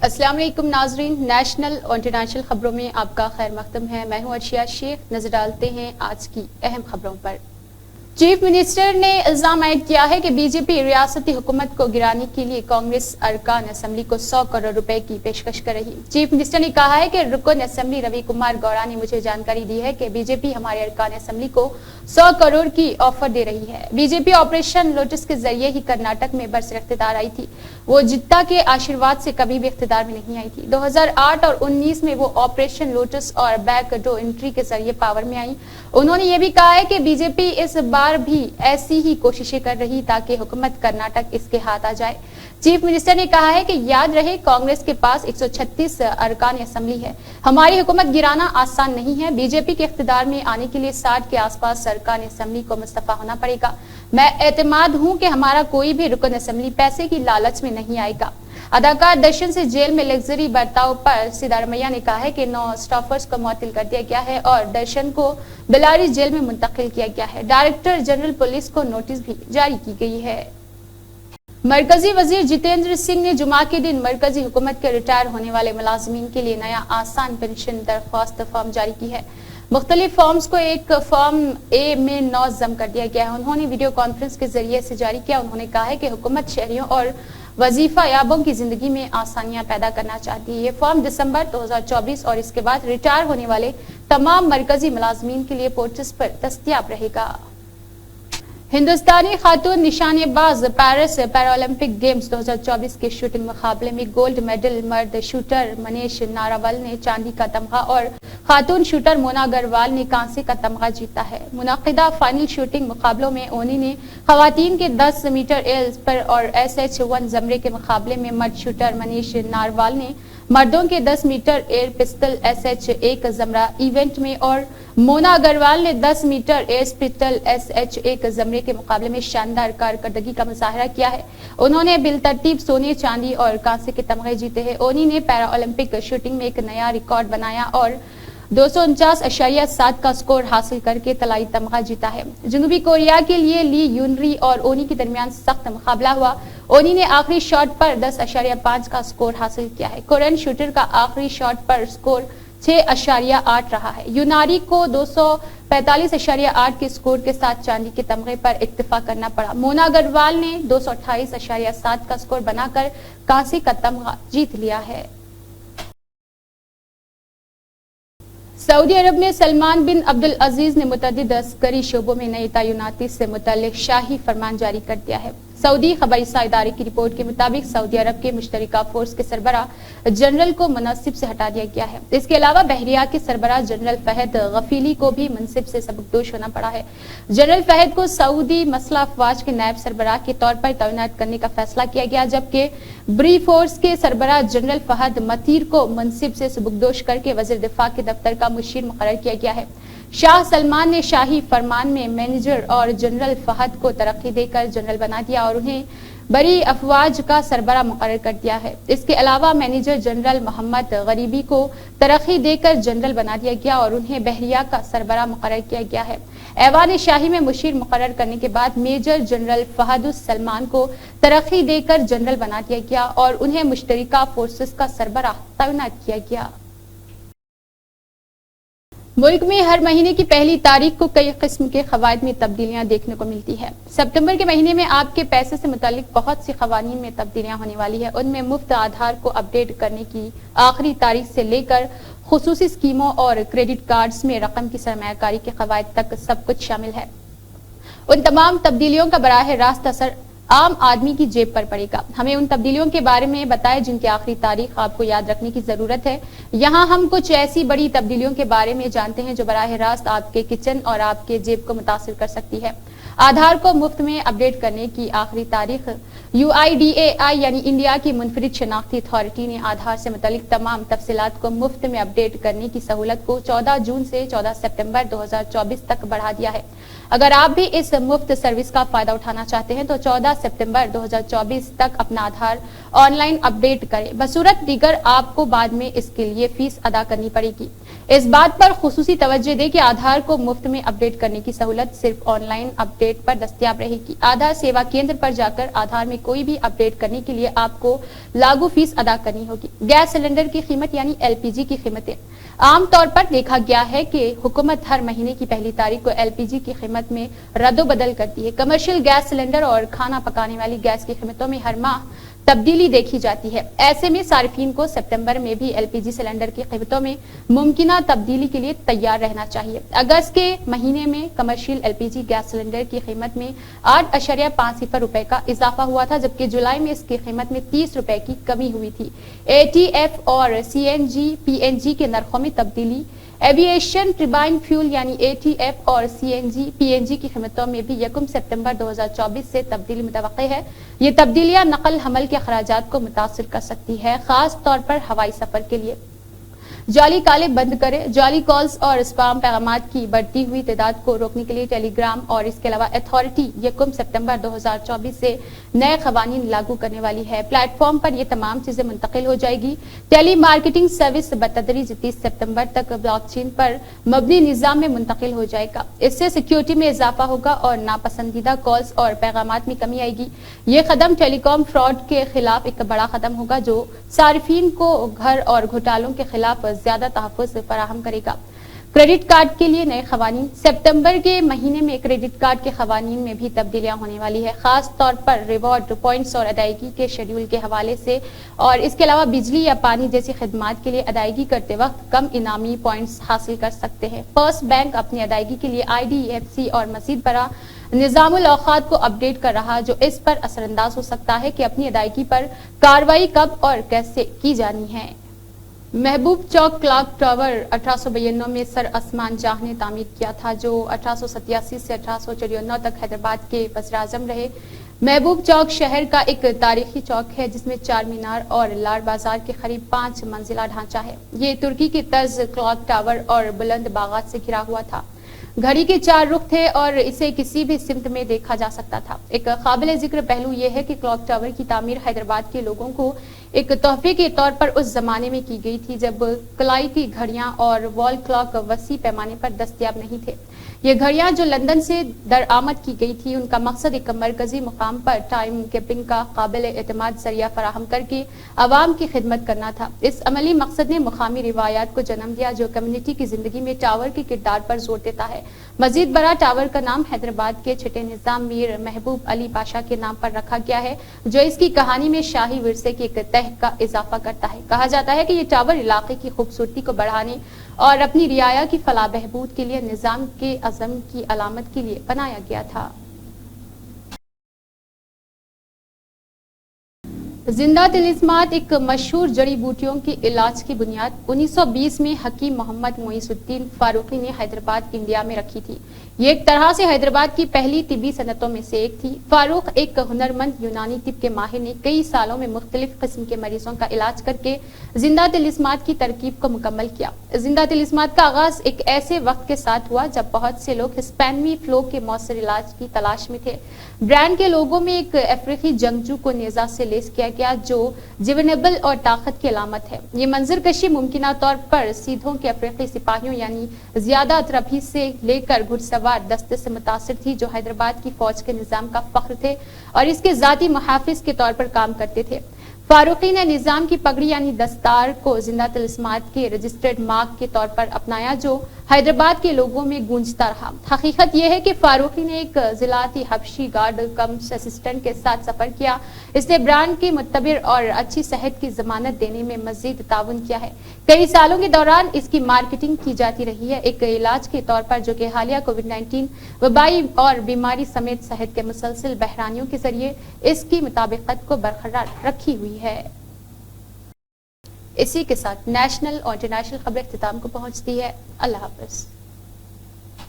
अस्सलाम वालेकुम नाजरीन, नेशनल और इंटरनेशनल खबरों में आपका खैर मकदम है। मैं हूं अर्शिया शेख। नजर डालते हैं आज की अहम खबरों पर। चीफ मिनिस्टर ने इल्जाम आयद किया है कि बीजेपी रियासती हुकूमत को गिराने के लिए कांग्रेस अरकान असेंबली को 100 करोड़ रुपए की पेशकश कर रही। चीफ मिनिस्टर ने कहा है कि रुकन असेंबली रवि कुमार गौड़ा ने मुझे जानकारी दी है कि बीजेपी हमारे अरकान असेंबली को 100 करोड़ की ऑफर दे रही है। बीजेपी ऑपरेशन लोटस के जरिए ही कर्नाटक में बरसर इख्तिदार आई थी। वो जिद्दा के आशीर्वाद से कभी भी इख्तिदार में नहीं आई थी। 2008 और 19 में वो ऑपरेशन लोटस और बैक डोर एंट्री के जरिए पावर में आई। उन्होंने ये भी कहा है कि बीजेपी इस बार भी ऐसी ही कोशिशें कर रही ताकि हुकूमत कर्नाटक इसके हाथ आ जाए। चीफ मिनिस्टर ने कहा है कि याद रहे, कांग्रेस के पास 136 अरकान असेंबली है। हमारी हुकूमत गिराना आसान नहीं है। बीजेपी के इख्तिदार में आने के लिए 60 के आसपास अरकान असेंबली को मुस्तफा होना पड़ेगा। मैं एतमाद हूं कि हमारा कोई भी रुकन असेंबली पैसे की लालच में नहीं आएगा। अदाकार दर्शन से जेल में लग्जरी बर्ताव पर सिद्धारमैया ने कहा है कि 9 स्टाफर्स को मुअत्तल कर दिया गया है और दर्शन को बेलारी जेल में मुंतकिल किया गया है। डायरेक्टर जनरल पुलिस को नोटिस भी जारी की गई है। मरकजी वजीर जितेंद्र सिंह ने जुमा के दिन मरकजी हुकूमत के रिटायर होने वाले मुलाजमीन के लिए नया आसान पेंशन दरख्वास्त फॉर्म जारी की है। मुख्तलिफ फॉर्म्स को एक फॉर्म ए में नौजम कर दिया गया है। उन्होंने वीडियो कॉन्फ्रेंस के जरिए से जारी किया। उन्होंने कहा है कि हुकूमत शहरियों और वजीफा याबों की जिंदगी में आसानियां पैदा करना चाहती है। ये फॉर्म दिसंबर 2024 और इसके बाद रिटायर होने वाले तमाम मरकजी मुलाजमीन के लिए पोर्टल्स पर दस्तयाब रहेगा। हिंदुस्तानी खातून निशानेबाज पेरिस पैरालंपिक गेम्स 2024 के शूटिंग मुकाबले में गोल्ड मेडल मर्द शूटर मनीष नारावल ने चांदी का तमगा और खातून शूटर मोना अग्रवाल ने कांसे का तमगा जीता है। मुनाकिदा फाइनल शूटिंग मुकाबलों में ओनी ने खवातीन के 10 मीटर एयर पर और SH1 जमरे के मुकाबले में मर्द शूटर मनीष नारवाल ने मर्दों के 10 मीटर एयर पिस्टल SH1 जमरा इवेंट में और मोना अग्रवाल ने 10 मीटर एयर पिस्टल SH1 जमरे के मुकाबले में शानदार कारकर्दगी का मुजाहरा किया है। उन्होंने बिलतरतीब सोने, चांदी और कांसे के तमगे जीते हैं। ओनी ने पैरा ओलंपिक शूटिंग में एक नया रिकॉर्ड बनाया और 249.7 का स्कोर हासिल करके तलाई तमगा जीता है। जनूबी कोरिया के लिए ली यूनरी और ओनी के दरमियान सख्त मुकाबला हुआ। ओनी ने आखिरी शॉट पर 10.5 का स्कोर हासिल किया है। कोरियन शूटर का आखिरी शॉट पर स्कोर 6.8 रहा है। यूनारी को 245.8 के स्कोर के साथ चांदी के तमगे पर इत्तिफा करना पड़ा। मोना अग्रवाल ने 228.7 का स्कोर बनाकर कांसे का तमगा जीत लिया है। सऊदी अरब में सलमान बिन अब्दुल अजीज ने मुतअद्दिद अस्करी शोबों में नई तैनाती से मुतल्लिक शाही फरमान जारी कर दिया है। सऊदी खबरी इदारे की रिपोर्ट के मुताबिक सऊदी अरब के मुश्तरका फोर्स के सरबराह जनरल को मनसिब से हटा दिया गया है। इसके अलावा बहरिया के सरबराह जनरल फहद गफीली को भी मनसिब से सबकदोश होना पड़ा है। जनरल फहद को सऊदी मसला अफवाज के नायब सरबराह के तौर पर तैनात करने का फैसला किया गया, जबकि ब्री फोर्स के सरबराह जनरल फहद मतीर को मनसिब से सबकदोश करके वजीर दिफा के दफ्तर का मुशीर मुकर्रर किया गया है। शाह सलमान ने शाही फरमान में मैनेजर और जनरल फहद को तरक्की देकर जनरल बना दिया और उन्हें बरी अफवाज का सरबराह मुकर्रर कर दिया है। इसके अलावा मैनेजर जनरल मोहम्मद गरीबी को तरक्की देकर जनरल बना दिया गया और उन्हें बहरिया का सरबराह मुकर्रर किया गया है। ऐवान शाही में मुशीर मुकर्रर करने के बाद मेजर जनरल फहदुस सलमान को तरक्की देकर जनरल बना दिया गया और उन्हें मुश्तरका फोर्सेस का सरबराह तैनात किया गया। मुल्क में हर महीने की पहली तारीख को कई किस्म के खवायद में तब्दीलियां देखने को मिलती है। सितंबर के महीने में आपके पैसे से मुतालिक बहुत सी कवानीन में तब्दीलियां होने वाली है। उनमें मुफ्त आधार को अपडेट करने की आखिरी तारीख से लेकर खुसूसी स्कीमों और क्रेडिट कार्ड्स में रकम की सरमायाकारी के कवायद तक सब कुछ शामिल है। उन तमाम तब्दीलियों का बराह रास्त असर आम आदमी की जेब पर पड़ेगा। हमें उन तब्दीलियों के बारे में बताएं जिनकी आखिरी तारीख आपको याद रखने की जरूरत है। यहाँ हम कुछ ऐसी बड़ी तब्दीलियों के बारे में जानते हैं जो बराह रास्त आपके किचन और आपके जेब को मुतासिर कर सकती है। आधार को मुफ्त में अपडेट करने की आखिरी तारीख UIDAI यानी इंडिया की मुनफरिद शनाख्ती अथॉरिटी ने आधार से मुतालिक तमाम तफसीलात को मुफ्त में अपडेट करने की सहूलत को 14 जून से 14 सितंबर 2024 तक बढ़ा दिया है। अगर आप भी इस मुफ्त सर्विस का फायदा उठाना चाहते हैं तो 14 सितंबर 2024 तक अपना आधार ऑनलाइन अपडेट करें। बसूरत दीगर आपको बाद में इसके लिए फीस अदा करनी पड़ेगी। اس بات پر خصوصی توجہ دے کہ آدھار کو مفت میں اپڈیٹ کرنے کی سہولت صرف آن لائن اپڈیٹ پر دستیاب رہے گی۔ آدھار سیوا کیندر پر جا کر آدھار میں کوئی بھی اپڈیٹ کرنے کے لیے آپ کو لاگو فیس ادا کرنی ہوگی۔ گیس سلنڈر کی قیمت یعنی LPG کی قیمتیں عام طور پر دیکھا گیا ہے کہ حکومت ہر مہینے کی پہلی تاریخ کو LPG کی قیمت میں رد و بدل کرتی ہے۔ کمرشل گیس سلنڈر اور کھانا پکانے والی گیس کی قیمتوں میں ہر ماہ تبدیلی دیکھی جاتی ہے۔ ایسے میں صارفین کو سپٹمبر میں بھی LPG سلنڈر کی قیمتوں میں ممکنہ تبدیلی کے لیے تیار رہنا چاہیے۔ اگست کے مہینے میں کمرشل LPG گیس سلنڈر کی قیمت میں 8.5 روپے کا اضافہ ہوا تھا، جبکہ جولائی میں اس کی قیمت میں 30 روپے کی کمی ہوئی تھی۔ ATF اور CNG PNG کے نرخوں میں تبدیلی ایویشن ٹربائن فیول یعنی ATF اور CNG PNG کی قیمتوں میں بھی 1 ستمبر 2024 سے تبدیلی متوقع ہے۔ یہ تبدیلیاں نقل حمل کے اخراجات کو متاثر کر سکتی ہے، خاص طور پر ہوائی سفر کے لیے۔ جعلی کالے بند کرے، جعلی کالز اور اسپام پیغامات کی بڑھتی ہوئی تعداد کو روکنے کے لیے ٹیلی گرام اور اس کے علاوہ اتھارٹی 1 ستمبر 2024 سے نئے قوانین لاگو کرنے والی ہے۔ پلیٹ فارم پر یہ تمام چیزیں منتقل ہو جائے گی۔ ٹیلی مارکیٹنگ سروس بتدریج 30 ستمبر تک بلاک چین پر مبنی نظام میں منتقل ہو جائے گا۔ اس سے سیکیورٹی میں اضافہ ہوگا اور ناپسندیدہ کالز اور پیغامات میں کمی آئے گی۔ یہ قدم ٹیلی کام فراڈ کے خلاف ایک بڑا قدم ہوگا جو صارفین کو گھر اور گھوٹالوں کے خلاف زیادہ تحفظ فراہم کرے گا۔ کریڈٹ کارڈ کے لیے نئے قوانین، سپتمبر کے مہینے میں کریڈٹ کارڈ کے قوانین میں بھی تبدیلیاں ہونے والی ہے، خاص طور پر ریوارڈ پوائنٹس اور ادائیگی کے شیڈول کے حوالے سے، اور اس کے علاوہ بجلی یا پانی جیسی خدمات کے لیے ادائیگی کرتے وقت کم انعامی پوائنٹس حاصل کر سکتے ہیں۔ فرسٹ بینک اپنی ادائیگی کے لیے IDFC اور مزید برآں نظام الاوقات کو اپ ڈیٹ کر رہا، جو اس پر اثر انداز ہو سکتا ہے کہ اپنی ادائیگی پر کارروائی کب اور کیسے کی جانی ہے۔ محبوب چوک کلاک ٹاور 1892 میں سر عثمان جاہ نے تعمیر کیا تھا، جو 1887 سے 1894 تک حیدرآباد کے وزیر اعظم رہے۔ محبوب چوک شہر کا ایک تاریخی چوک ہے جس میں چار مینار اور لال بازار کے قریب 5 منزلہ ڈھانچہ ہے۔ یہ ترکی کی طرز کلاک ٹاور اور بلند باغات سے گھرا ہوا تھا۔ گھڑی کے 4 رخ تھے اور اسے کسی بھی سمت میں دیکھا جا سکتا تھا۔ ایک قابل ذکر پہلو یہ ہے کہ کلاک ٹاور کی تعمیر حیدرآباد کے لوگوں کو ایک تحفے کے طور پر اس زمانے میں کی گئی تھی جب کلائی کی گھڑیاں اور وال کلاک وسیع پیمانے پر دستیاب نہیں تھے۔ یہ گھڑیاں جو لندن سے درآمد کی گئی تھی، ان کا مقصد ایک مرکزی مقام پر ٹائم کیپنگ کا قابل اعتماد ذریعہ فراہم کر کے عوام کی خدمت کرنا تھا۔ اس عملی مقصد نے مقامی روایات کو جنم دیا جو کمیونٹی کی زندگی میں ٹاور کے کردار پر زور دیتا ہے۔ مزید برآں ٹاور کا نام حیدرآباد کے چھٹے نظام میر محبوب علی پاشا کے نام پر رکھا گیا ہے، جو اس کی کہانی میں شاہی ورثے کے ایک تہ کا اضافہ کرتا ہے۔ کہا جاتا ہے کہ یہ ٹاور علاقے کی خوبصورتی کو بڑھانے اور اپنی رعایا کی فلاح بہبود کے لیے نظام کے عزم کی علامت کے لیے بنایا گیا تھا۔ زندہ طلسمات ایک مشہور جڑی بوٹیوں کے علاج کی بنیاد 1920 میں حکیم محمد معیز الدین فاروقی نے حیدرآباد انڈیا میں رکھی تھی۔ یہ ایک طرح سے حیدرآباد کی پہلی طبی صنعتوں میں سے ایک تھی۔ فاروق ایک ہنرمند یونانی طب کے ماہر نے کئی سالوں میں مختلف قسم کے مریضوں کا علاج کر کے زندہ طلسمات کی ترکیب کو مکمل کیا۔ زندہ طلسمات کا آغاز ایک ایسے وقت کے ساتھ ہوا جب بہت سے لوگ ہسپانوی فلو کے مؤثر علاج کی تلاش میں تھے۔ برانڈ کے لوگوں میں ایک افریقی جنگجو کو نیزہ سے لیس کیا گیا جو جیونیبل اور طاقت کی علامت ہے۔ یہ منظر کشی ممکنہ طور پر سیدھوں کے افریقی سپاہیوں یعنی زیادہ اترابی سے لے کر گھڑ سوار دستے سے متاثر تھی جو حیدرآباد کی فوج کے نظام کا فخر تھے اور اس کے ذاتی محافظ کے طور پر کام کرتے تھے۔ فاروقی نے نظام کی پگڑی یعنی دستار کو زندہ طلسمات کے رجسٹرڈ مارک کے طور پر اپنایا جو حیدرآباد کے لوگوں میں گونجتا رہا۔ حقیقت یہ ہے کہ فاروقی نے ایک ذاتی حبشی گارڈ کم اسسٹنٹ کے ساتھ سفر کیا۔ اس نے برانڈ کی معتبر اور اچھی صحت کی ضمانت دینے میں مزید تعاون کیا ہے۔ کئی سالوں کے دوران اس کی مارکیٹنگ کی جاتی رہی ہے ایک علاج کے طور پر جو کہ حالیہ کووڈ-19 وبائی اور بیماری سمیت صحت کے مسلسل بحرانیوں کے ذریعے اس کی مطابقت کو برقرار رکھی ہوئی ہے۔ اسی کے ساتھ نیشنل اور انٹرنیشنل خبر اختتام کو پہنچتی ہے۔ اللہ حافظ۔